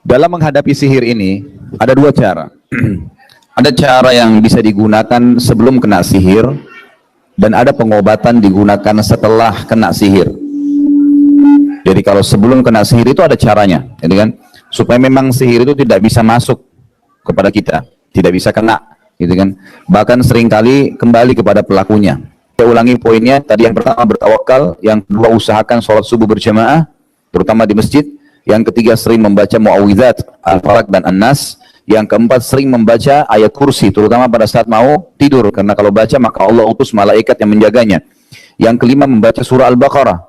Dalam menghadapi sihir ini ada dua cara. Ada cara yang bisa digunakan sebelum kena sihir, dan ada pengobatan digunakan setelah kena sihir. Jadi kalau sebelum kena sihir itu ada caranya, jadi kan, supaya memang sihir itu tidak bisa masuk kepada kita, tidak bisa kena, gitu kan. Bahkan seringkali kembali kepada pelakunya. Saya ulangi poinnya, tadi yang pertama bertawakal, yang kedua usahakan sholat subuh berjamaah, terutama di masjid. Yang ketiga sering membaca muawwidzat, Al-Falaq dan An-Nas. Yang keempat sering membaca ayat kursi, terutama pada saat mau tidur, karena kalau baca maka Allah utus malaikat yang menjaganya. Yang kelima membaca surah Al-Baqarah.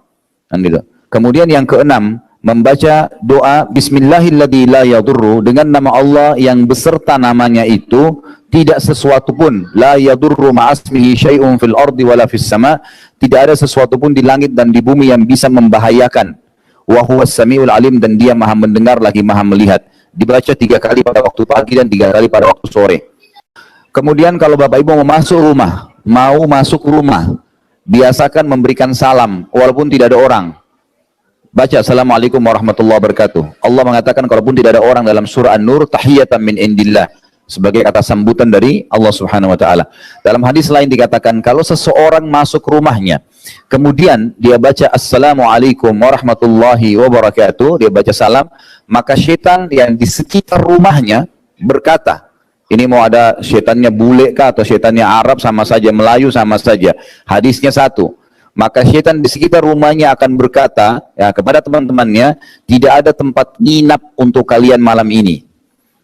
Gitu. Kemudian yang keenam membaca doa Bismillahilladzi la yadurru, dengan nama Allah yang beserta namanya itu tidak sesuatu pun, la yadurru ma'asmihi syai'un fil ardi wala fis sama, tidak ada sesuatu pun di langit dan di bumi yang bisa membahayakan. Wa huwas samiul alim, dan dia maha mendengar lagi maha melihat. Dibaca 3 kali pada waktu pagi dan 3 kali pada waktu sore. Kemudian kalau Bapak Ibu mau masuk rumah, biasakan memberikan salam walaupun tidak ada orang. Baca Assalamualaikum warahmatullahi wabarakatuh. Allah mengatakan kalaupun tidak ada orang dalam surah An-Nur, tahiyatan min indillah, sebagai kata sambutan dari Allah Subhanahu wa taala. Dalam hadis lain dikatakan kalau seseorang masuk rumahnya, kemudian dia baca Assalamualaikum warahmatullahi wabarakatuh, dia baca salam, maka syaitan yang di sekitar rumahnya berkata, ini mau ada syaitannya bule kah atau syaitannya Arab, sama saja, Melayu sama saja, hadisnya satu. Maka syaitan di sekitar rumahnya akan berkata ya, kepada teman-temannya, tidak ada tempat nginap untuk kalian malam ini.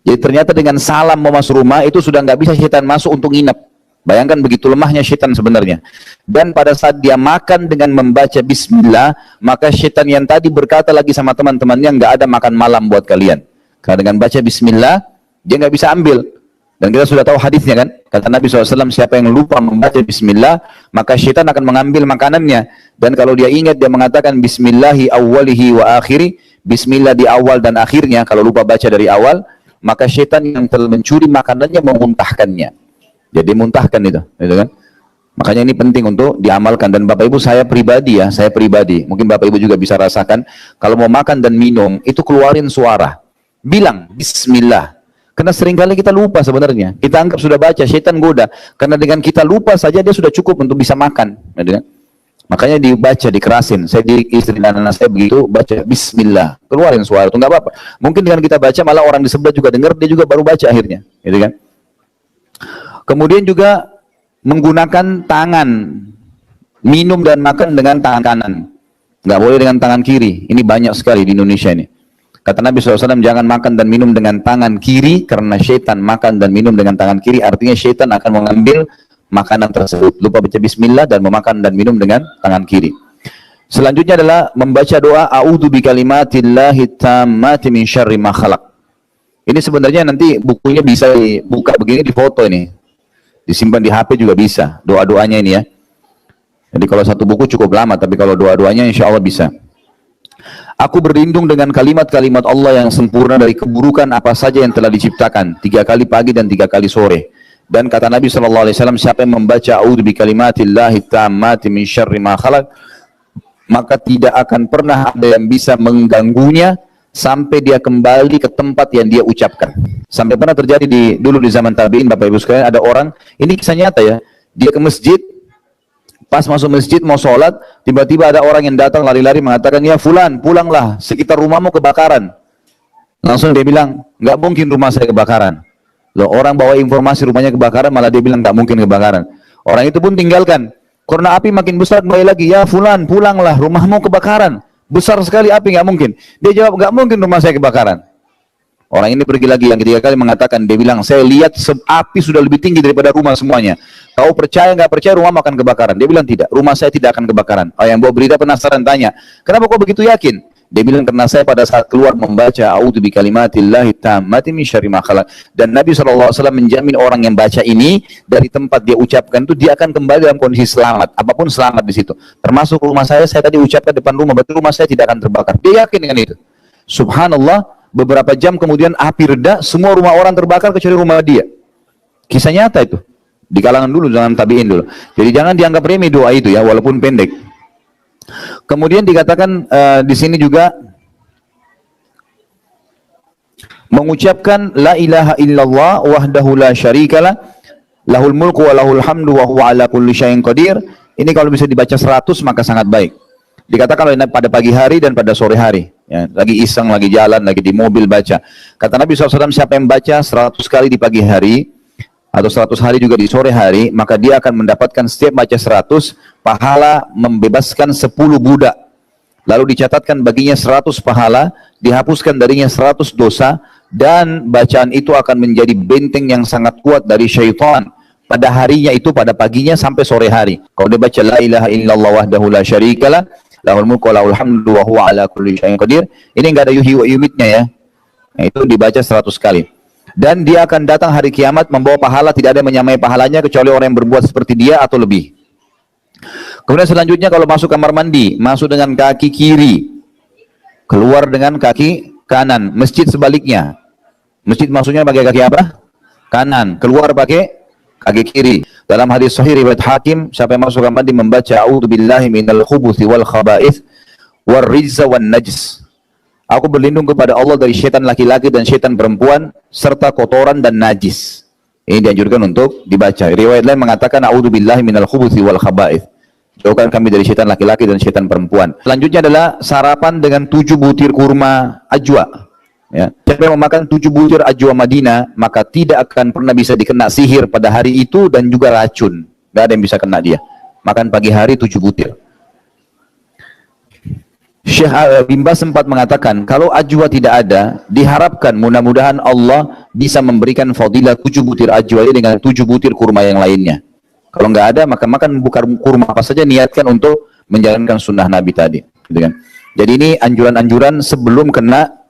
Jadi ternyata dengan salam mau masuk rumah itu sudah nggak bisa syaitan masuk untuk nginap. Bayangkan begitu lemahnya syaitan sebenarnya. Dan pada saat dia makan dengan membaca bismillah, maka syaitan yang tadi berkata lagi sama teman-temannya, nggak ada makan malam buat kalian. Karena dengan baca bismillah, dia nggak bisa ambil. Dan kita sudah tahu hadisnya kan, kata Nabi SAW, siapa yang lupa membaca bismillah, maka syaitan akan mengambil makanannya. Dan kalau dia ingat, dia mengatakan bismillahi awwalihi wa akhiri, bismillah di awal dan akhirnya. Kalau lupa baca dari awal, maka syaitan yang telah mencuri makanannya memuntahkannya. Jadi muntahkan itu kan? Makanya ini penting untuk diamalkan. Dan Bapak Ibu, saya pribadi, mungkin Bapak Ibu juga bisa rasakan, kalau mau makan dan minum, itu keluarin suara, bilang Bismillah. Karena seringkali kita lupa sebenarnya, kita anggap sudah baca, syaitan goda. Karena dengan kita lupa saja, dia sudah cukup untuk bisa makan. Kan? Makanya dibaca, dikerasin. Saya di istri dan anak saya begitu, baca Bismillah, keluarin suara, itu nggak apa-apa. Mungkin dengan kita baca, malah orang di sebelah juga dengar, dia juga baru baca akhirnya. Gitu kan? Kemudian juga menggunakan tangan, minum dan makan dengan tangan kanan, nggak boleh dengan tangan kiri. Ini banyak sekali di Indonesia ini. Kata Nabi SAW, jangan makan dan minum dengan tangan kiri, karena syaitan makan dan minum dengan tangan kiri, artinya syaitan akan mengambil makanan tersebut. Lupa baca bismillah dan memakan dan minum dengan tangan kiri. Selanjutnya adalah membaca doa a'udzu bikalimatillahi tammati min syarri ma khalaq. Ini sebenarnya nanti bukunya bisa dibuka begini, difoto ini. Disimpan di HP juga bisa, doa-doanya ini ya. Jadi kalau satu buku cukup lama, tapi kalau doa-doanya insya Allah bisa. Aku berlindung dengan kalimat-kalimat Allah yang sempurna dari keburukan apa saja yang telah diciptakan, 3 kali pagi dan 3 kali sore. Dan kata Nabi SAW, siapa yang membaca a'udzu bikalimatillahi tammati min syarri ma khalaq, maka tidak akan pernah ada yang bisa mengganggunya sampai dia kembali ke tempat yang dia ucapkan. Sampai pernah terjadi dulu di zaman tabi'in, Bapak Ibu sekalian, ada orang, ini kisah nyata ya, dia ke masjid, pas masuk masjid mau sholat, tiba-tiba ada orang yang datang lari-lari mengatakan, ya fulan, pulanglah, sekitar rumahmu kebakaran. Langsung dia bilang, nggak mungkin rumah saya kebakaran. Loh, orang bawa informasi rumahnya kebakaran, malah dia bilang nggak mungkin kebakaran. Orang itu pun tinggalkan. Karena api makin besar, kembali lagi, ya fulan, pulanglah, rumahmu kebakaran. Besar sekali api, nggak mungkin. Dia jawab, nggak mungkin rumah saya kebakaran. Orang ini pergi lagi yang ketiga kali mengatakan, dia bilang, saya lihat api sudah lebih tinggi daripada rumah semuanya. Kau percaya nggak percaya rumah akan kebakaran? Dia bilang tidak, rumah saya tidak akan kebakaran. Oh, yang bawa berita penasaran tanya, kenapa kau begitu yakin? Dia bilang karena saya pada saat keluar membaca a'udzu bikalimatillahi tammati min syarri ma khalaq. Dan Nabi SAW menjamin orang yang baca ini dari tempat dia ucapkan itu dia akan kembali dalam kondisi selamat, apapun selamat di situ. Termasuk rumah saya tadi ucapkan depan rumah, berarti rumah saya tidak akan terbakar. Dia yakin dengan itu. Subhanallah, beberapa jam kemudian api reda, semua rumah orang terbakar kecuali rumah dia. Kisah nyata itu. Di kalangan dulu, jangan tabiin dulu. Jadi jangan dianggap remeh doa itu ya, walaupun pendek. Kemudian dikatakan di sini juga mengucapkan la ilaha illallah wahdahu la syarikalah lahul mulku wa lahul hamdu wa huwa ala kulli syai'in qadir. Ini kalau bisa dibaca 100 maka sangat baik. Dikatakan oleh Nabi pada pagi hari dan pada sore hari, ya, lagi iseng, lagi jalan, lagi di mobil baca. Kata Nabi SAW, siapa yang baca 100 kali di pagi hari atau 100 hari juga di sore hari, maka dia akan mendapatkan setiap baca 100 pahala membebaskan 10 budak. Lalu dicatatkan baginya 100 pahala, dihapuskan darinya 100 dosa, dan bacaan itu akan menjadi benteng yang sangat kuat dari syaitan pada harinya itu, pada paginya sampai sore hari. Kalau dia baca la ilaha illallah wahdahu la syarikalah lahul mulku wa lahul hamdu wa huwa ala kulli syai'in qadir, ini enggak ada yuhyi wa yumitnya ya. Nah, itu dibaca 100 kali. Dan dia akan datang hari kiamat membawa pahala, tidak ada yang menyamai pahalanya kecuali orang yang berbuat seperti dia atau lebih. Kemudian selanjutnya kalau masuk kamar mandi, masuk dengan kaki kiri, keluar dengan kaki kanan. Masjid sebaliknya. Masjid maksudnya pakai kaki apa? Kanan. Keluar pakai kaki kiri. Dalam hadis sahih riwayat Hakim, siapa yang masuk kamar mandi membaca a'udzubillahi minal khubuthi wal khaba'ith war rijza wan najis. Aku berlindung kepada Allah dari syaitan laki-laki dan syaitan perempuan serta kotoran dan najis. Ini dianjurkan untuk dibaca. Riwayat lain mengatakan a'udzubillahi minal khubuthi wal khaba'ith. Jauhkan kami dari syaitan laki-laki dan syaitan perempuan. Selanjutnya adalah sarapan dengan 7 butir kurma ajwa. Ya. Siapa yang memakan 7 butir ajwa Madinah, maka tidak akan pernah bisa dikena sihir pada hari itu dan juga racun. Tidak ada yang bisa kena dia. Makan pagi hari 7 butir. Syekh Bin Baz sempat mengatakan, kalau ajwa tidak ada, diharapkan mudah-mudahan Allah bisa memberikan fadilah 7 butir ajwa dengan 7 butir kurma yang lainnya. Kalau nggak ada, maka makan bukan kurma apa saja, niatkan untuk menjalankan sunnah Nabi tadi, gitu kan. Jadi ini anjuran-anjuran sebelum kena